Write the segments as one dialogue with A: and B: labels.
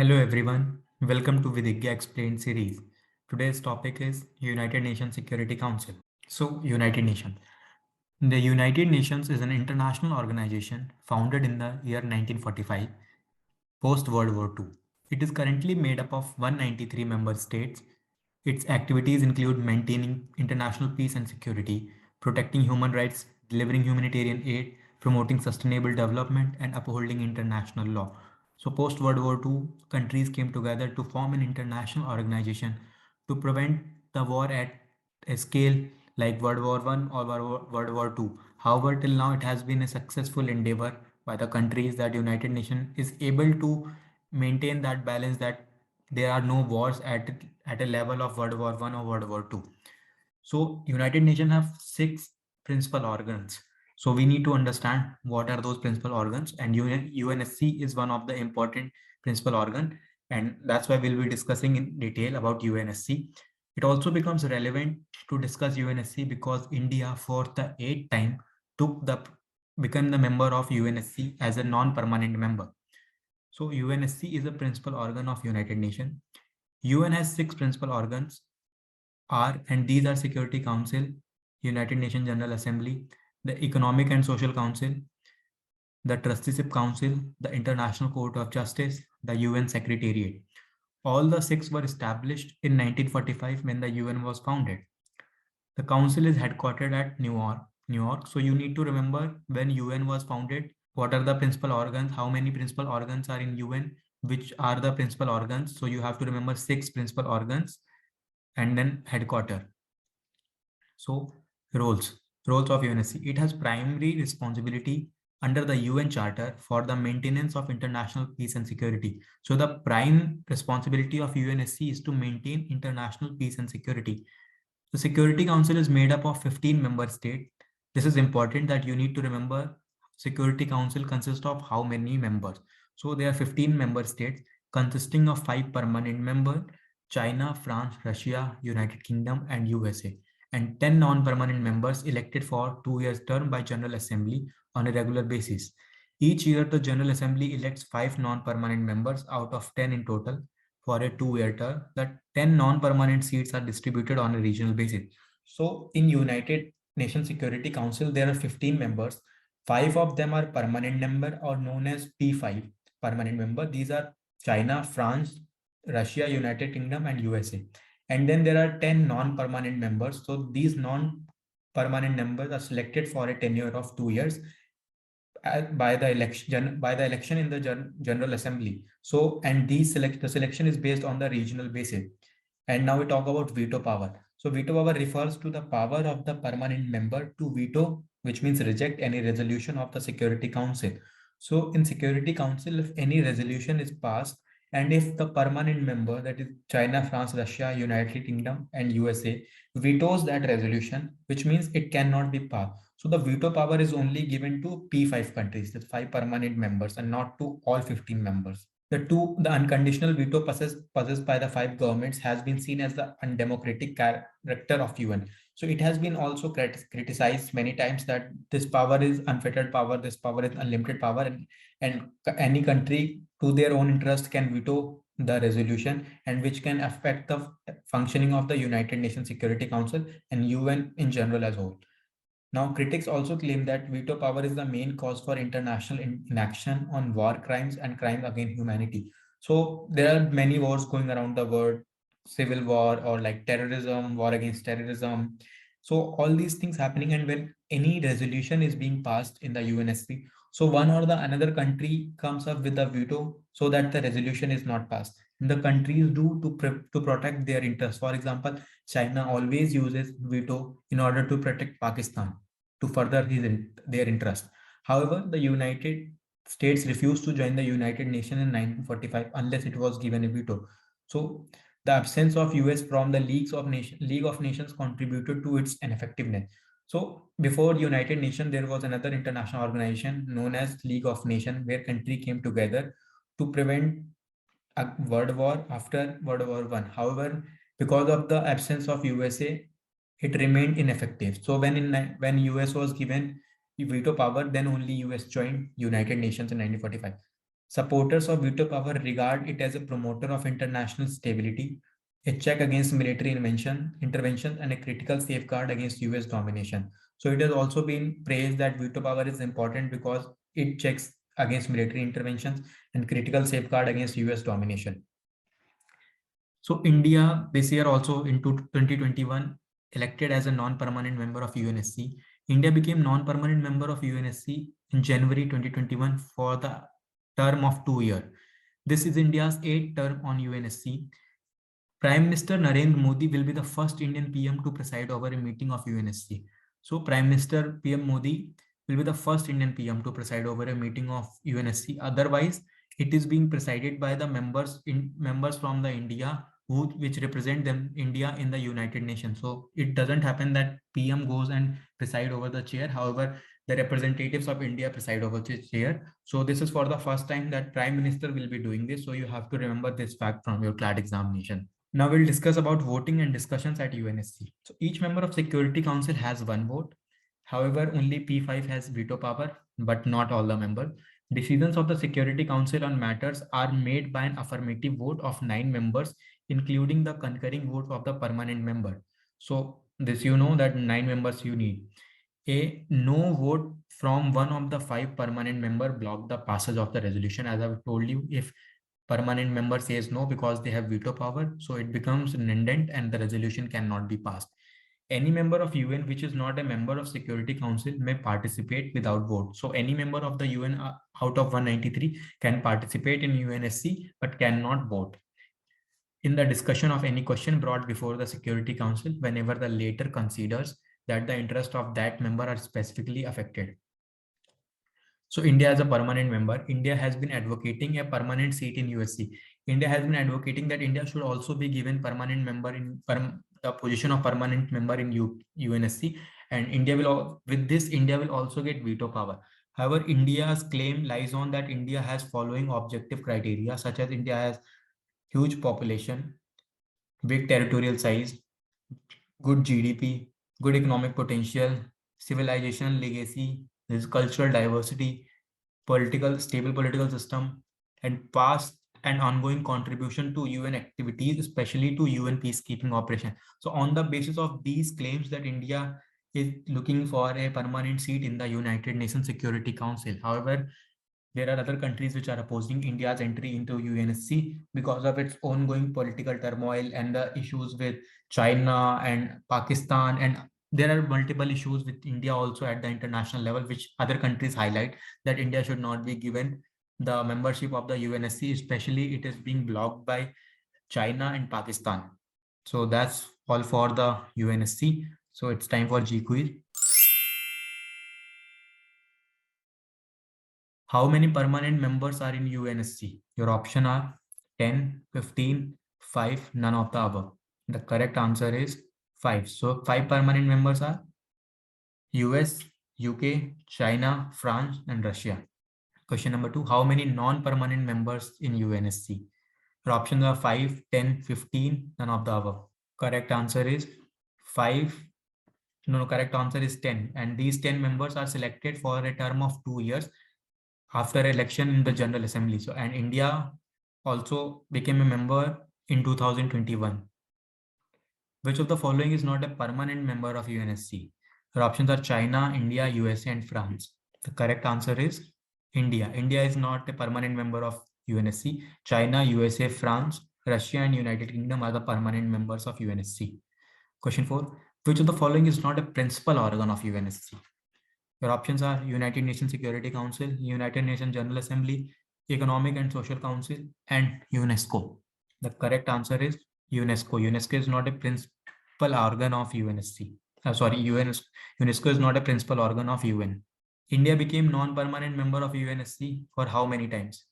A: Hello everyone, welcome to Vidhigya Explained series. Today's topic is United Nations Security Council. So, United Nations. The United Nations is an international organization founded in the year 1945, post World War II. It is currently made up of 193 member states. Its activities include maintaining international peace and security, protecting human rights, delivering humanitarian aid, promoting sustainable development, and upholding international law. So, post World War II, countries came together to form an international organization to prevent the war at a scale like World War One or World War II. However, till now, it has been a successful endeavor by the countries that United Nations is able to maintain that balance that there are no wars at a level of World War One or World War Two. So United Nations have six principal organs. So we need to understand what are those principal organs, and UNSC is one of the important principal organ, and that's why we'll be discussing in detail about UNSC. It also becomes relevant to discuss UNSC because India for the eighth time took the become the member of UNSC as a non-permanent member. So UNSC is a principal organ of United Nations. UN has six principal organs and these are Security Council, United Nations General Assembly, the Economic and Social Council, the Trusteeship Council, the International Court of Justice, the UN Secretariat. All the six were established in 1945 when the UN was founded. The council is headquartered at New York. So you need to remember when UN was founded, what are the principal organs, how many principal organs are in UN, which are the principal organs. So you have to remember six principal organs and then headquarter. So roles of UNSC. It has primary responsibility under the UN Charter for the maintenance of international peace and security. So the prime responsibility of UNSC is to maintain international peace and security. The Security Council is made up of 15 member states. This is important that you need to remember Security Council consists of how many members. So there are 15 member states consisting of 5 permanent members, China, France, Russia, United Kingdom, and USA, and 10 non-permanent members elected for 2 years term by General Assembly on a regular basis. Each year, the General Assembly elects 5 non-permanent members out of 10 in total for a 2-year term. That 10 non-permanent seats are distributed on a regional basis. So in United Nations Security Council, there are 15 members. 5 of them are permanent member or known as P5 permanent member. These are China, France, Russia, United Kingdom, and USA. And then there are 10 non-permanent members. So these non-permanent members are selected for a tenure of 2 years by the election in the General Assembly. So, and the selection is based on the regional basis. And now we talk about veto power. So veto power refers to the power of the permanent member to veto, which means reject any resolution of the Security Council. So in Security Council, if any resolution is passed, and if the permanent member, that is China, France, Russia, United Kingdom, and USA, vetoes that resolution, which means it cannot be passed. So the veto power is only given to P5 countries, that's 5 permanent members, and not to all 15 members. The unconditional veto possessed by the 5 governments has been seen as the undemocratic character of UN. So it has been also criticized many times that this power is unfettered power, this power is unlimited power, and any country to their own interest can veto the resolution, and which can affect the functioning of the United Nations Security Council and UN in general as a whole. Now, critics also claim that veto power is the main cause for international inaction on war crimes and crimes against humanity. So there are many wars going around the world, civil war or like terrorism, war against terrorism. So all these things happening, and when any resolution is being passed in the UNSC, so one or the another country comes up with a veto so that the resolution is not passed. And the countries do to protect their interests. For example, China always uses veto in order to protect Pakistan to further their interest. However, the United States refused to join the United Nations in 1945 unless it was given a veto. So the absence of US from the League of Nations contributed to its ineffectiveness. So before United Nations, there was another international organization known as League of Nations, where countries came together to prevent a world war after World War One. However, because of the absence of USA, it remained ineffective. So when US was given veto power, then only US joined United Nations in 1945. Supporters of veto power regard it as a promoter of international stability, a check against military intervention, and a critical safeguard against US domination. So it has also been praised that veto power is important because it checks against military interventions and critical safeguard against US domination. So India this year also in 2021 elected as a non-permanent member of UNSC. India became non-permanent member of UNSC in January 2021 for the term of 2 years. This is India's 8th term on UNSC. Prime Minister Narendra Modi will be the first Indian PM to preside over a meeting of UNSC. So Prime Minister PM Modi will be the first Indian PM to preside over a meeting of UNSC. Otherwise, it is being presided by the members from the India which represent them India in the United Nations. So it doesn't happen that PM goes and preside over the chair. However, the representatives of India preside over the chair. So this is for the first time that Prime Minister will be doing this. So you have to remember this fact from your CLAT examination. Now we'll discuss about voting and discussions at UNSC. So each member of Security Council has one vote. However, only P5 has veto power, but not all the members. Decisions of the Security Council on matters are made by an affirmative vote of 9 members, including the concurring vote of the permanent member. So this you know that 9 members you need. A no vote from one of the 5 permanent member block the passage of the resolution. As I've told you, if permanent member says no because they have veto power, so it becomes redundant and the resolution cannot be passed. Any member of UN which is not a member of Security Council may participate without vote. So any member of the UN out of 193 can participate in UNSC but cannot vote in the discussion of any question brought before the Security Council whenever the latter considers that the interest of that member are specifically affected. So India as a permanent member, India has been advocating a permanent seat in USC. India has been advocating that India should also be given permanent member in the position of permanent member in UNSC, and India will, with this, India will also get veto power. However, India's claim lies on that India has following objective criteria, such as India has huge population, big territorial size, good GDP, good economic potential, civilizational legacy, there's cultural diversity, stable political system, and past and ongoing contribution to UN activities, especially to UN peacekeeping operation. So on the basis of these claims that India is looking for a permanent seat in the United Nations Security Council. However, there are other countries which are opposing India's entry into UNSC because of its ongoing political turmoil and the issues with China and Pakistan, and there are multiple issues with India also at the international level, which other countries highlight that India should not be given the membership of the UNSC, especially it is being blocked by China and Pakistan. So that's all for the UNSC. So it's time for G quiz. How many permanent members are in UNSC? Your option are 10, 15, 5, none of the above. The correct answer is 5. So 5 permanent members are US, UK, China, France, and Russia. Question number 2. How many non-permanent members in UNSC? Your options are 5, 10, 15, none of the above. Correct answer is 5. No, correct answer is 10. And these 10 members are selected for a term of 2 years after election in the General Assembly. So, and India also became a member in 2021. Which of the following is not a permanent member of UNSC? Your options are China, India, USA, and France. The correct answer is India. India is not a permanent member of UNSC. China, USA, France, Russia, and United Kingdom are the permanent members of UNSC. Question 4. Which of the following is not a principal organ of UNSC? Your options are United Nations Security Council, United Nations General Assembly, Economic and Social Council, and UNESCO. The correct answer is UNESCO. UNESCO is not a principal organ of UNSC. UNESCO is not a principal organ of UN. India became non-permanent member of UNSC for how many times?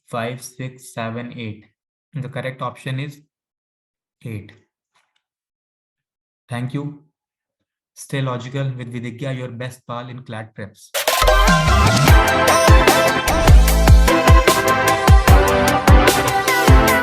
A: 5, 6, 7, 8. And the correct option is 8. Thank you. Stay logical with Vidhigya, your best pal in CLAT preps.